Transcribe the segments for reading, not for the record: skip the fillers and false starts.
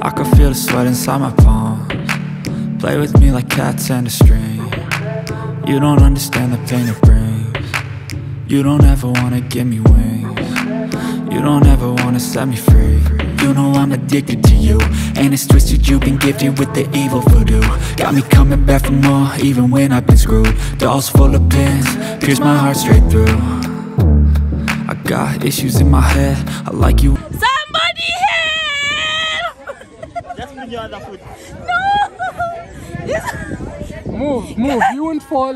I can feel the sweat inside my palms. Play with me like cats and a string. You don't understand the pain it brings. You don't ever wanna give me wings. You don't ever wanna set me free. You know I'm addicted to you, and it's twisted, you've been gifted with the evil voodoo. Got me coming back for more, even when I've been screwed. Dolls full of pins, pierce my heart straight through. I got issues in my head, I like you. Somebody help! Just bring your other foot. No! Move, you won't fall,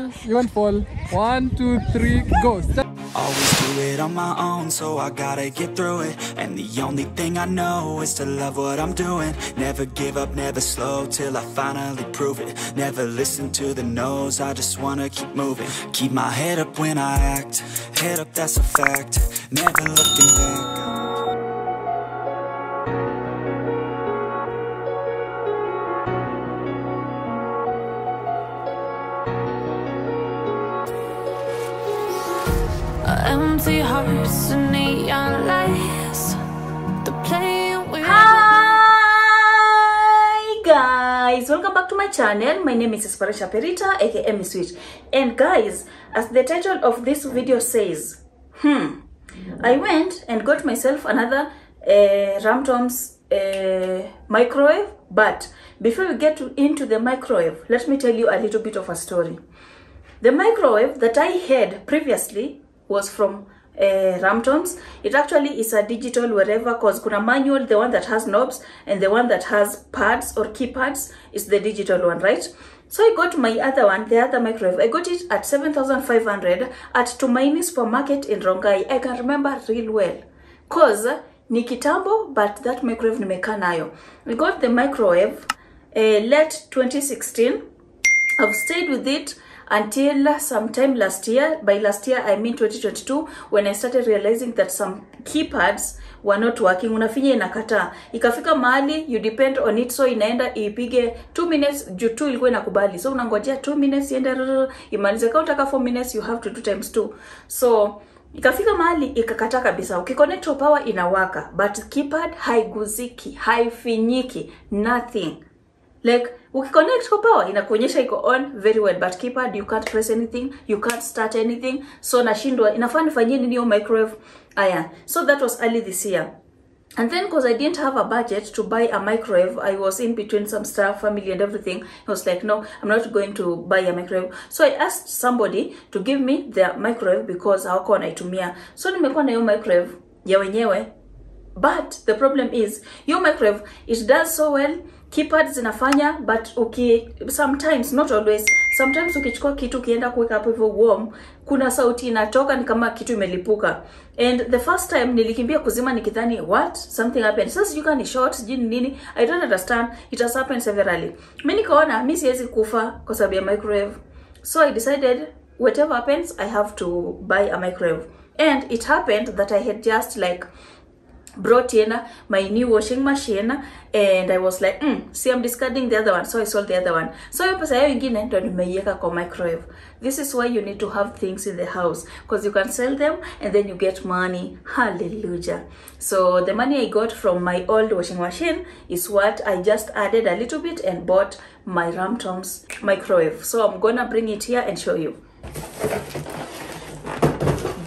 1, 2, 3, go. Step. Always do it on my own, so I gotta get through it. And the only thing I know is to love what I'm doing. Never give up, never slow, till I finally prove it. Never listen to the no's, I just wanna keep moving. Keep my head up when I act, head up, that's a fact. Never looking back. Empty hearts and neon lights. The playing with. Hi guys, welcome back to my channel. My name is Esperanza Perita, aka Miss WIT. And guys, as the title of this video says, I went and got myself another Ramtom's microwave. But before we get into the microwave, let me tell you a little bit of a story. The microwave that I had previously was from Ramtom's. It actually is a digital wherever, cause kuna manual, the one that has knobs, and the one that has pads or keypads is the digital one, right? So I got my other one, the other microwave. I got it at 7,500 at Tumaini supermarket in Rongai. I can remember real well, cause ni kitambo, but that microwave nimekaa nayo. I got the microwave late 2016. I've stayed with it until sometime last year. By last year, I mean 2022, when I started realizing that some keypads were not working. Unafinya inakataa. Ikafika mahali, you depend on it, so inaenda ipige 2 minutes, juu 2 ilikuwa inakubali. So unangojea 2 minutes, iende imalize. Kama utaka 4 minutes, you have to do times 2. So ikafika mahali ikakataa kabisa. Ukiconnect to power inawaka, but keypad haiguziki, haifinyiki, nothing. Like, ukiconnect kwa power, inakuonyesha iko on very well, but keypad, you can't press anything, you can't start anything. So nashindwa, inafaa nifanyie nini hiyo microwave? Aya. So that was early this year. And then, because I didn't have a budget to buy a microwave, I was in between some stuff, family and everything. I was like, no, I'm not going to buy a microwave. So I asked somebody to give me their microwave because hawakuwa wanaitumia. So nimekuwa na hiyo microwave ya wenyewe. But the problem is, your microwave, it does so well. Keypads zinafanya, but sometimes, not always, sometimes ukichukua kitu kienda kuweka hapo hivyo warm, kuna sauti inatoka ni kama kitu imelipuka. And the first time nilikimbia kuzima nikidhani, what? Something happened. Sasa you can short, sijui nini. I don't understand. It has happened severally. Mimi nikaona, mimi siwezi kufa kwa sababu ya microwave. So I decided, whatever happens, I have to buy a microwave. And it happened that I had just like brought in my new washing machine, and I was like, see, I'm discarding the other one, so I sold the other one. So hiyo pesa ingine ndo nimeiweka kwa microwave. This is why you need to have things in the house, because you can sell them and then you get money. Hallelujah. So the money I got from my old washing machine is what I just added a little bit and bought my Ramtom's microwave. So I'm gonna bring it here and show you.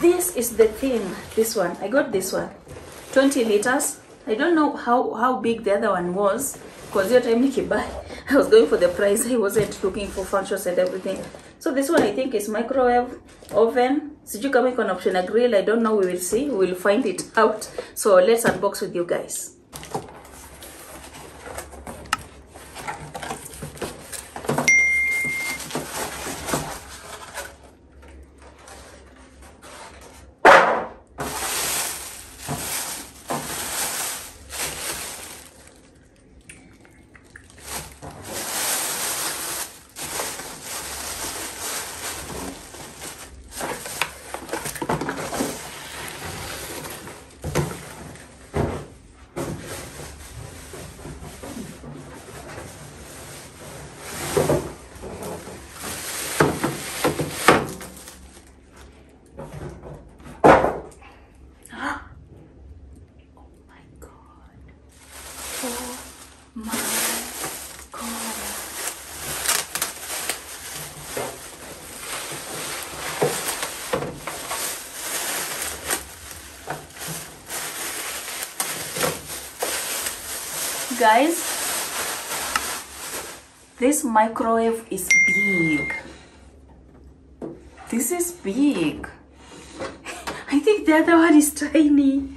This is the thing. This one, I got this one, 20 liters. I don't know how big the other one was, because your time nikibuy, I was going for the price. I wasn't looking for functions and everything. So this one I think is microwave, oven. Sijui kama iko na option a grill. I don't know. We will see. We will find it out. So let's unbox with you guys. Guys, this microwave is big. This is big. I think the other one is tiny.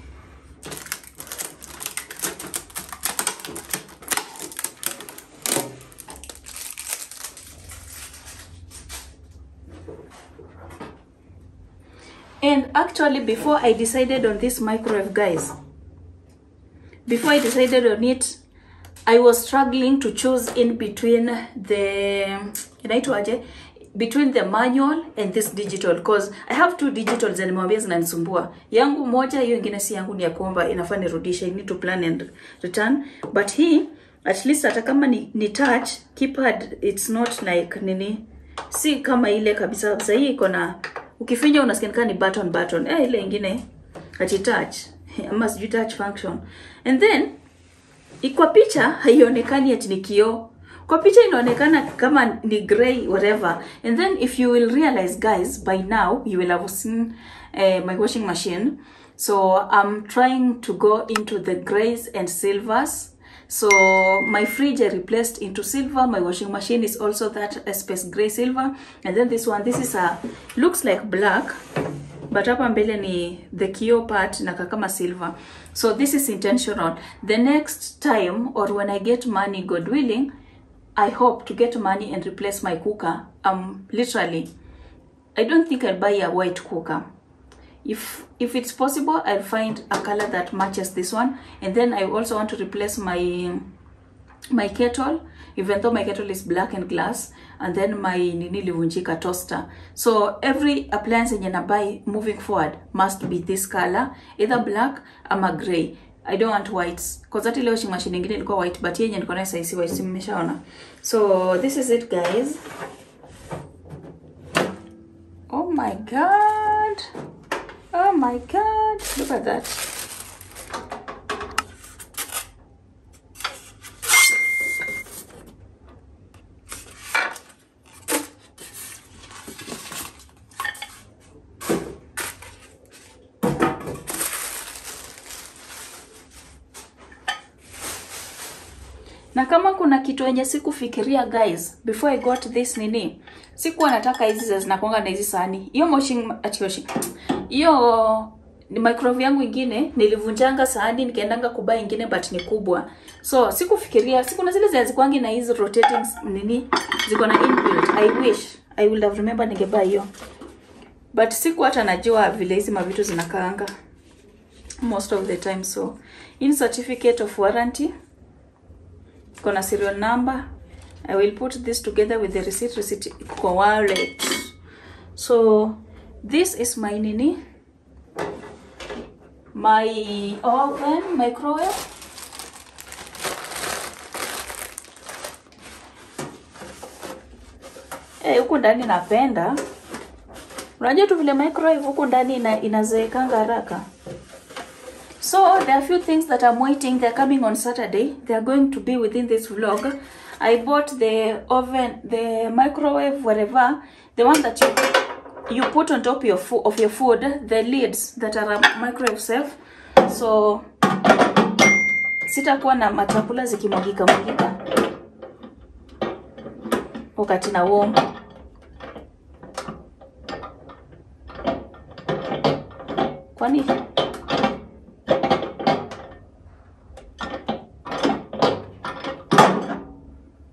And actually, before I decided on this microwave, guys, before I decided on it, I was struggling to choose in between between the manual and this digital, because I have two digitals and nimwambia zinanisumbua. Yangu moja, hiyo ingine si yangu, ni ya kuomba inafaa nirudishe. I need to plan and return. But hii at least hata kama ni touch keypad, it's not like nini, si kama ile kabisa kabisa. Hii iko na ukifinya unasikia kama ni button. Ile ingine ati touch ama sijui touch function. And then kwa picha haionekani ati ni kioo. Kwa picha inaonekana kama ni gray whatever. And then if you will realize, guys, by now you will have seen my washing machine. So I'm trying to go into the grays and silvers. So my fridge I replaced into silver. My washing machine is also that space gray silver. And then this one, this is looks like black, but hapa mbele ni the kio part na kama silver. So this is intentional. The next time, or when I get money, God willing, I hope to get money and replace my cooker. Literally, I don't think I'll buy a white cooker. If it's possible, I'll find a color that matches this one. And then I also want to replace my kettle, even though my kettle is black and glass. And then my livunjika toaster. So every appliance in I buy moving forward must be this color, either black or gray. I don't want whites, because that washing machine ingine ilikuwa white, but yenye niko nayo saisi white, simeshaona. So this is it, guys. Oh my god. Oh my god, look at that. Na kama kuna kitu yenye sikufikiria, guys, before I got this nini, sikuwa nataka hizi zinakuanga na hizi sahani. Hiyo ni microwave yangu ingine nilivunjanga sahani nikaendanga kubuy ingine, but ni kubwa. So sikufikiria, sikuna zile zikwangi na hizi rotating nini ziko na inbuilt. I wish I would have remembered ningebuy hiyo. But siku hata najua vile hizi mavitu zinakaanga most of the time. So in certificate of warranty, kona serial number. I will put this together with the receipt kwa wallet. So this is my nini, my oven, microwave. Huku ndani napenda. Unajua tu vile microwave huku ndani inazeekanga haraka. So there are a few things that I'm waiting. They're coming on Saturday. They're going to be within this vlog. I bought the oven, the microwave, whatever, the one that you put on top of your food, the lids that are microwave safe. So sitakuwa na machakula zikimwagika wakati na warm. Kwani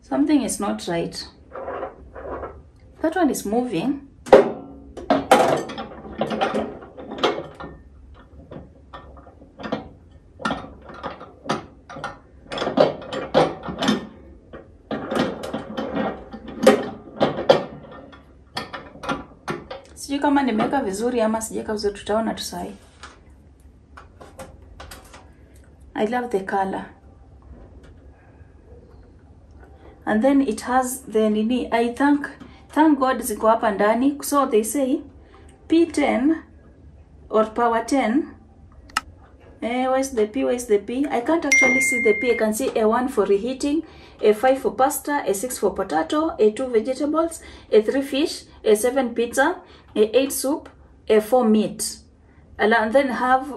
something is not right. That one is moving. Sijui kama nimeweka vizuri ama sijaweka vizuri, tutaona tu sai. I love the color. And then it has the nini, I thank God ziko hapa ndani. So they say P10 or power 10. Where's the P? Where's the P? I can't actually see the P. I can see A1 for reheating, A5 for pasta, A6 for potato, A2 vegetables, A3 fish, A7 pizza, A8 soup, A4 meat. And then have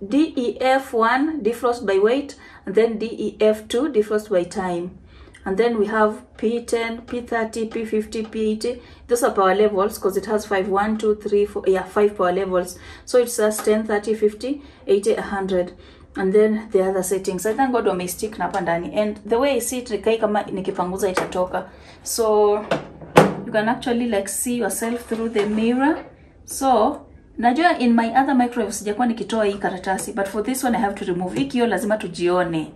DEF1 defrost by weight, and then DEF2 defrost by time. And then we have P10, P30, P50, P80. Those are power levels because it has 5, 1, 2, 3, 4, yeah, 5 power levels. So it says 10, 30, 50, 80, 100. And then the other settings. I thank God wame stick na hapa ndani. And the way I see it, nikai kama nikipanguza itatoka. So you can actually like see yourself through the mirror. So najua in my other microwave sijakuwa nikitoa hii karatasi, but for this one I have to remove. Hii kioo lazima tujione.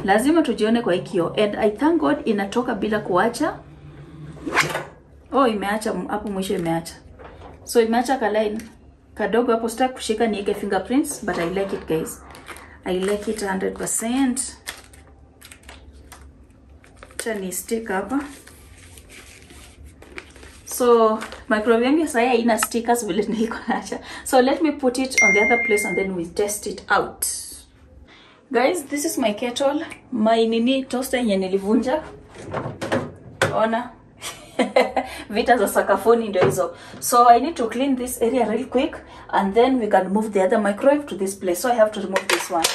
Lazima tujione kwa hii kioo. And I thank God inatoka bila kuacha. Oh, imeacha hapo mwisho, imeacha. So imeacha ka line kadogo hapo, sitaki kushika niweke fingerprints, but I like it guys. I like it 100%. Chani stick hapa. So microwave yangu sasa haina stickers vile niko nacha. So let me put it on the other place and then we test it out. Guys, this is my kettle. My nini toaster yenye nilivunja. Ona. Vita za sakafuni ndio hizo. So I need to clean this area real quick and then we can move the other microwave to this place. So I have to remove this one.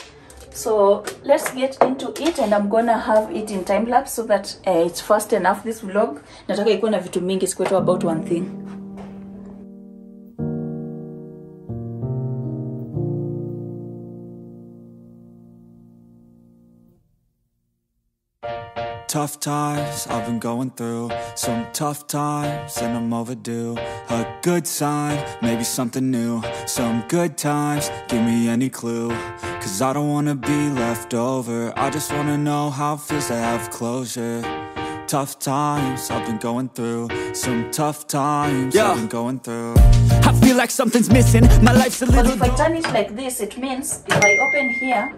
So let's get into it, and I'm gonna have it in time lapse so that it's fast enough. This vlog nataka ikuwe na vitu mingi, sikuwa about one thing. Tough times I've been going through, some tough times and I'm overdue. A good sign, maybe something new, some good times, give me any clue. Cause I don't wanna be left over, I just wanna know how it feels to have closure. Tough times I've been going through, some tough times I've been going through. I feel like something's missing, my life's a little. But if I turn it like this, it means if I open here,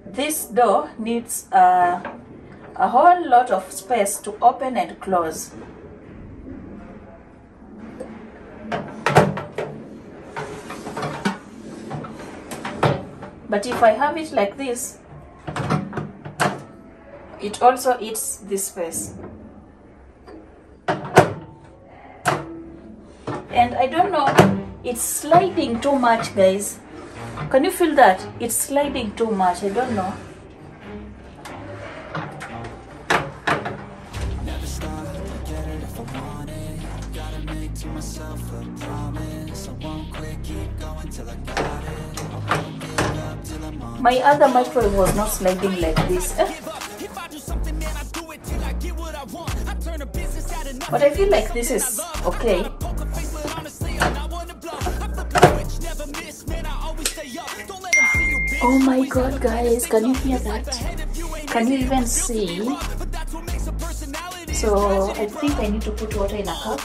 this door needs a whole lot of space to open and close. But if I have it like this, it also eats this space. And I don't know, it's sliding too much, guys. Can you feel that? It's sliding too much. I don't know. My other microwave was not sliding like this. But I feel like this is okay. Oh my God, guys, can you hear that? Can you even see? So I think I need to put water in a cup.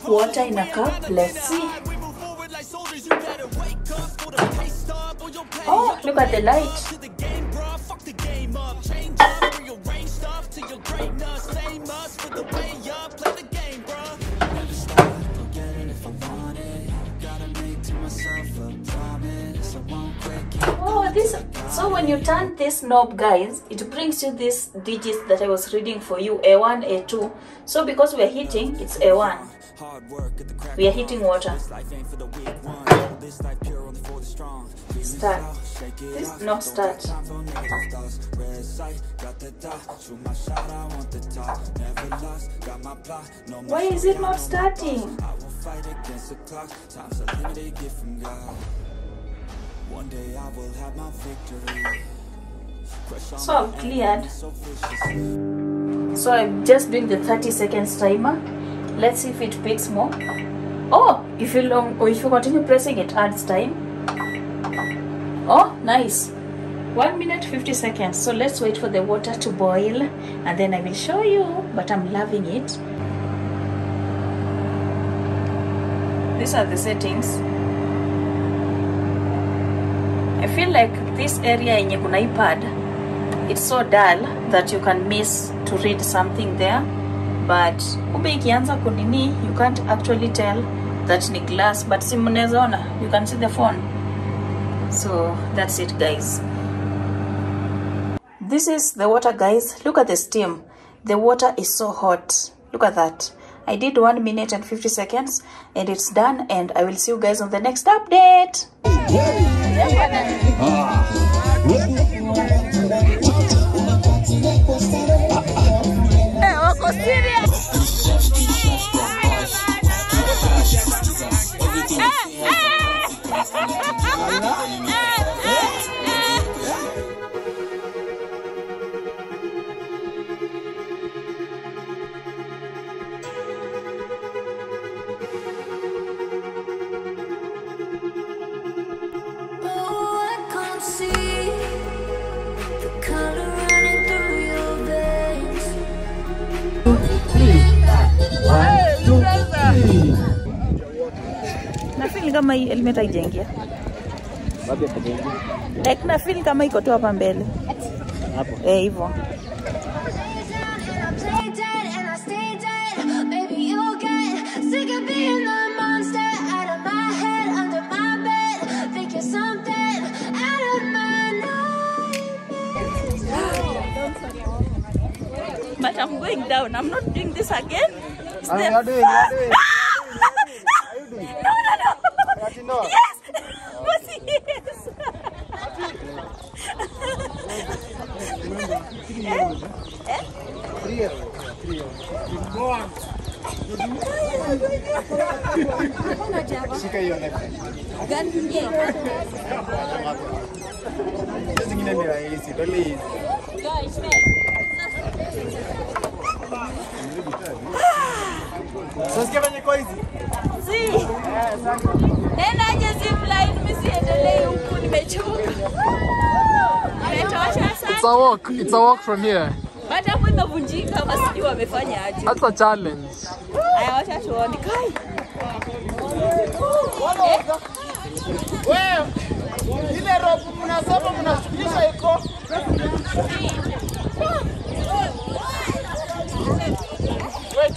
Water in a cup, let's see. Oh, look at the light. Oh, this. So when you turn this knob, guys, it brings you these digits that I was reading for you, A1, A2. So because we are heating, it's A1. We are heating water. Start. This, no, start. Why is it not starting? So I've cleared. So I'm just doing the 30 seconds timer. Let's see if it picks more. Oh, if you continue pressing, it adds time. Oh, nice. 1 minute 50 seconds. So let's wait for the water to boil and then I will show you. But I'm loving it. These are the settings. I feel like this area in kuna iPad, it's so dull that you can miss to read something there. But ube ikianza kunini, you can't actually tell that ni glass. But si mnaweza ona, you can see the phone. So that's it, guys. This is the water, guys. Look at the steam. The water is so hot. Look at that. I did 1 minute and 50 seconds and it's done, and I will see you guys on the next update. Nafeel kama hii helmet haijaingia. Like nafeel kama iko tu hapa mbele. Hapo. Hivyo. But I'm going down. I'm not doing this again. You are doing. Are you doing? No. Yes. Yes. Shika hiyo next. Zingine ni rahisi, release. Sasa kwenye kwa hizi. Si. Nenda aje zipline, mimi siendelee huku, nimechoka. Nimetosha sana. It's a walk from here. Baada hapo imevunjika, kama sijui wamefanya aje. That's a challenge. Aya, wacha tuone kai. Wewe ile rope mnasema mnashukisha iko.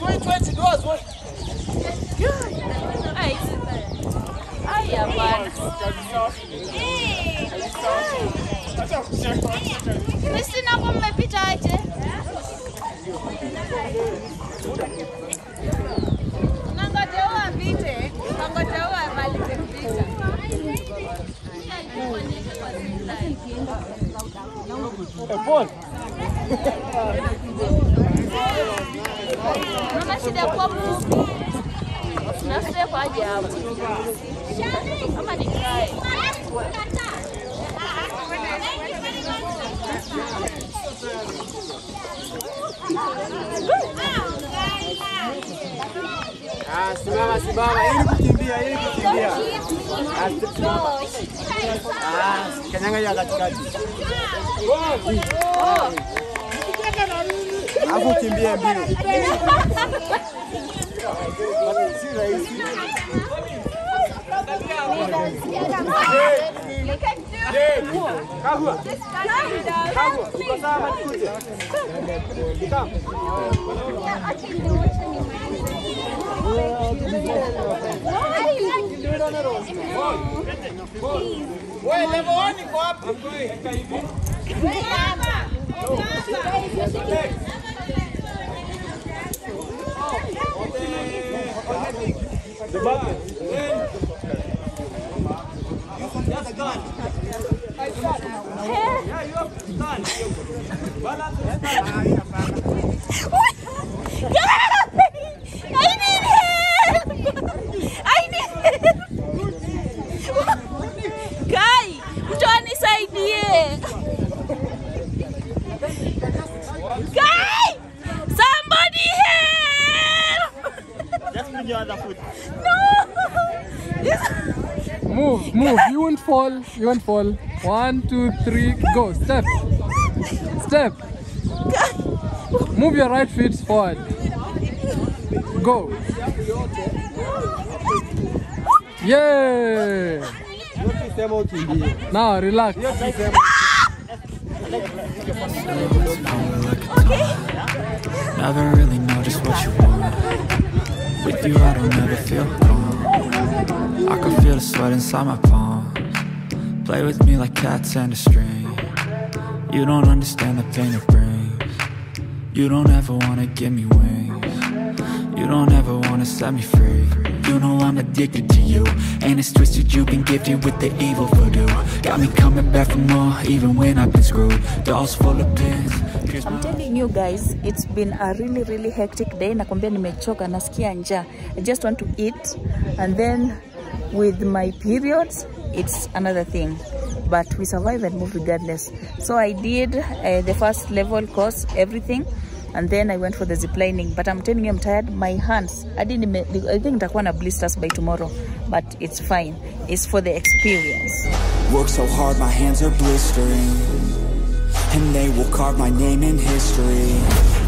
Wait, doors, wait. Ai, bwana. Kristina, hapo mmepita aje? Nangojewa apite. Nangojewa amalize kupita. Paul. Mama shida kwa mfupi. Na step aje hapo. Kama ni kai. Simama. Ili kukimbia. Kanyanga ya katikati. Hapo kimbia mbio. Si rahisi. Kagua. Uko sawa tukuje. Wewe level 1 iko wapi? The button. Just done. Yeah, you have done. Balance. I need help. Kai, mtu anisaidie. Kai! Somebody help! Just bring your other foot. No! Move. You won't fall. 1, 2, 3, go. Step. Move your right feet forward. Go. Yeah. Now relax. Never really know just what you want. With you I don't ever feel calm. I can feel the sweat inside my palms. Play with me like cats and a string. You don't understand the pain it brings. You don't ever wanna give me wings. You don't ever wanna set me free. You know I'm addicted to you, and it's twisted, you've been gifted with the evil voodoo. Got me coming back for more, even when I've been screwed. Dolls full of pins. I'm telling you guys, it's been a really hectic day. Nakwambia nimechoka, nasikia njaa. I just want to eat, and then with my periods, it's another thing. But we survive and move regardless. So I did the first level course, everything. And then I went for the ziplining. But I'm telling you, I'm tired. My hands, I think nitakuwa na blisters by tomorrow. But it's fine. It's for the experience. Work so hard, my hands are blistering, and they will carve my name in history.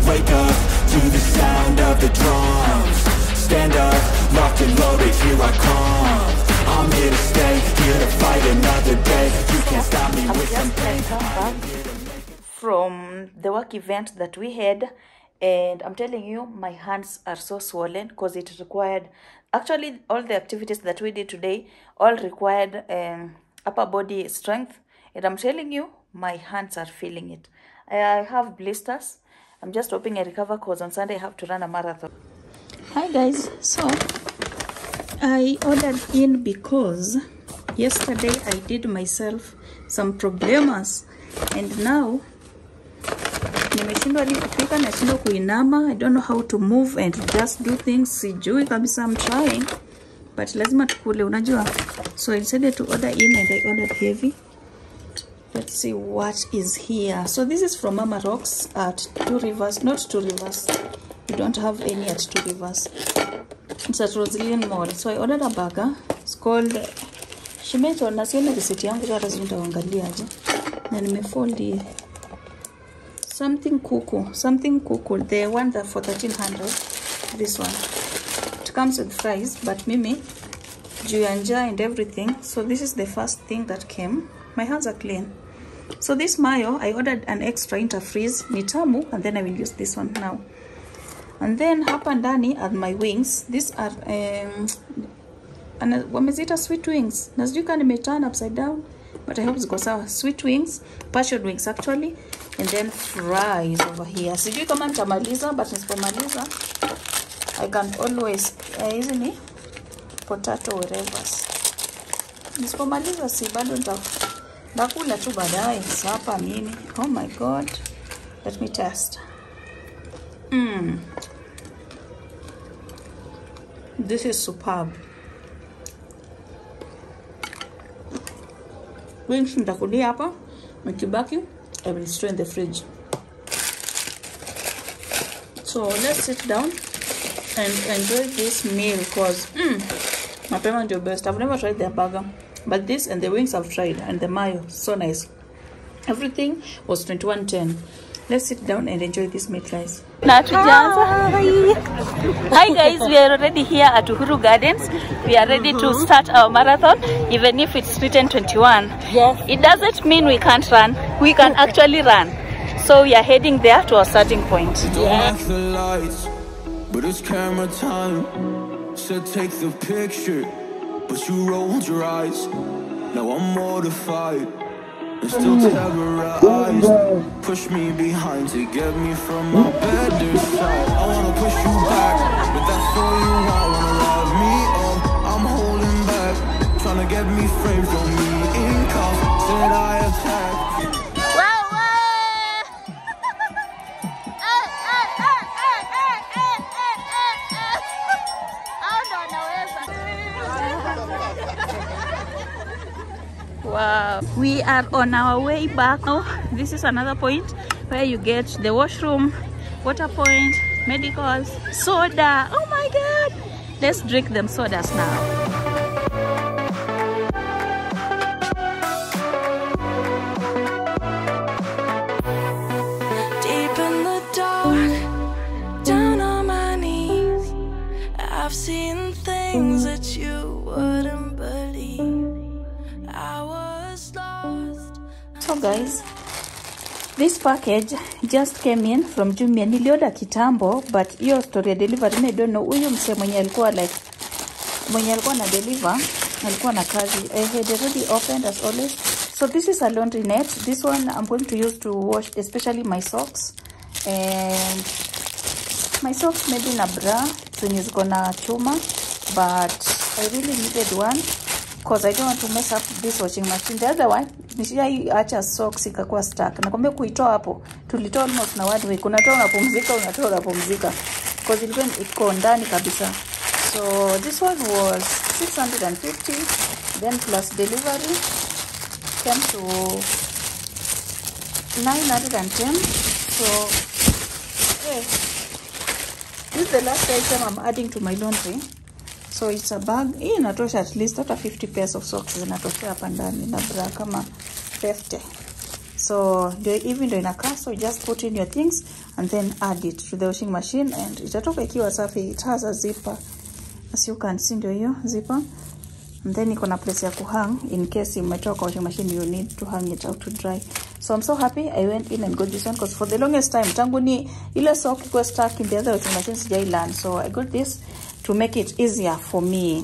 Wake up to the sound of the drums. Stand up, locked and loaded, here I come. I'm here to stay, here to fight another day. You can't stop me with something. From the work event that we had, and I'm telling you, my hands are so swollen because it required, actually all the activities that we did today all required upper body strength, and I'm telling you, my hands are feeling it. I have blisters. I'm just hoping I recover because on Sunday I have to run a marathon. Hi guys, so I ordered in because yesterday I did myself some problemas, and now nimeshindwa hadi kupika, nashindwa kuinama. I don't know how to move and just do things. Sijui kabisa. I'm trying, but lazima tukule, unajua. So I decided to order in, and I ordered heavy. Let's see what is here. So this is from Mama Rocks at Two Rivers. Not Two Rivers, we don't have any at Two Rivers. It's at Roslyn Mall. So I ordered a burger. It's called Shimeto. Nasiona receipt yangu hata zindaangalia aje. Na nimefold hii. Something cuckoo, the one that for 1300, this one. It comes with fries, but mimi juyanja and everything. So this is the first thing that came. My hands are clean. So this mayo, I ordered an extra interfreeze, nitamu, and then I will use this one now. And then hapa ndani are my wings. These are wamezita sweet wings. Nazijuka nimeturn upside down, but I hope ziko sawa. Sweet wings, passion wings actually. And then fries over here. Sijui kama nitamaliza, but nisipomaliza I can always hizi ni potato whatever. Nisipomaliza si bado nitakula tu baadaye. Sapa nini? Oh my god. Let me test. This is superb. Wings nitakulia hapa, nikibaki I will store in the fridge. So let's sit down and enjoy this meal because my parents are best. I've never tried their burger, but this and the wings I've tried, and the mayo, so nice. Everything was 21.10. Let's sit down and enjoy this meal, guys. Hi guys, we are already here at Uhuru Gardens. We are ready to start our marathon, even if it's written 21. Yes. It doesn't mean we can't run. We can actually run. So we are heading there to our starting point. Yes. The lights, but it's camera time. Said take the picture, but you rolled your eyes. Now I'm mortified and still terrorized. Push me behind to get me from my better side. I wanna push you back, but that's all you want. Wanna ride me up, I'm holding back. Trying to get me framed for me in cost. Said I attack. Wow, we are on our way back now. This is another point where you get the washroom, water point, medicals, soda. Oh my god, let's drink them sodas now. I've seen things that you wouldn't believe. I was lost. So guys, this package just came in from Jumia. Nilioda kitambo, but hiyo story delivery I don't know. Huyu mse mwenye alikuwa na deliver alikuwa na kazi. I had already opened as always. So this is a laundry net. This one I'm going to use to wash especially my socks. And my socks, maybe na bra. zenye ziko na chuma, but I really needed one because I don't want to mess up this washing machine. The other one nishaiacha socks ikakuwa stuck. Nakwambia kuitoa hapo tulitoa almost na one week. Unatoa unapumzika because ilikuwa iko ndani kabisa. So this one was 650, then plus delivery came to 910. So this is the last item I'm adding to my laundry. So it's a bag. Hii inatosha at least hata 50 pairs of socks zinatosha hapa ndani na bra kama 50. So even though inakaa, so just put in your things and then add it to the washing machine and itatoka ikiwa safi. It has a zipper, as you can see, ndio hiyo zipper. And then iko na place ya kuhang in case imetoka washing machine, you need to hang it out to dry. So I'm so happy I went in and got this one because for the longest time tangu ni ile sock iko stuck in the other washing machine sijai learn. So I got this to make it easier for me.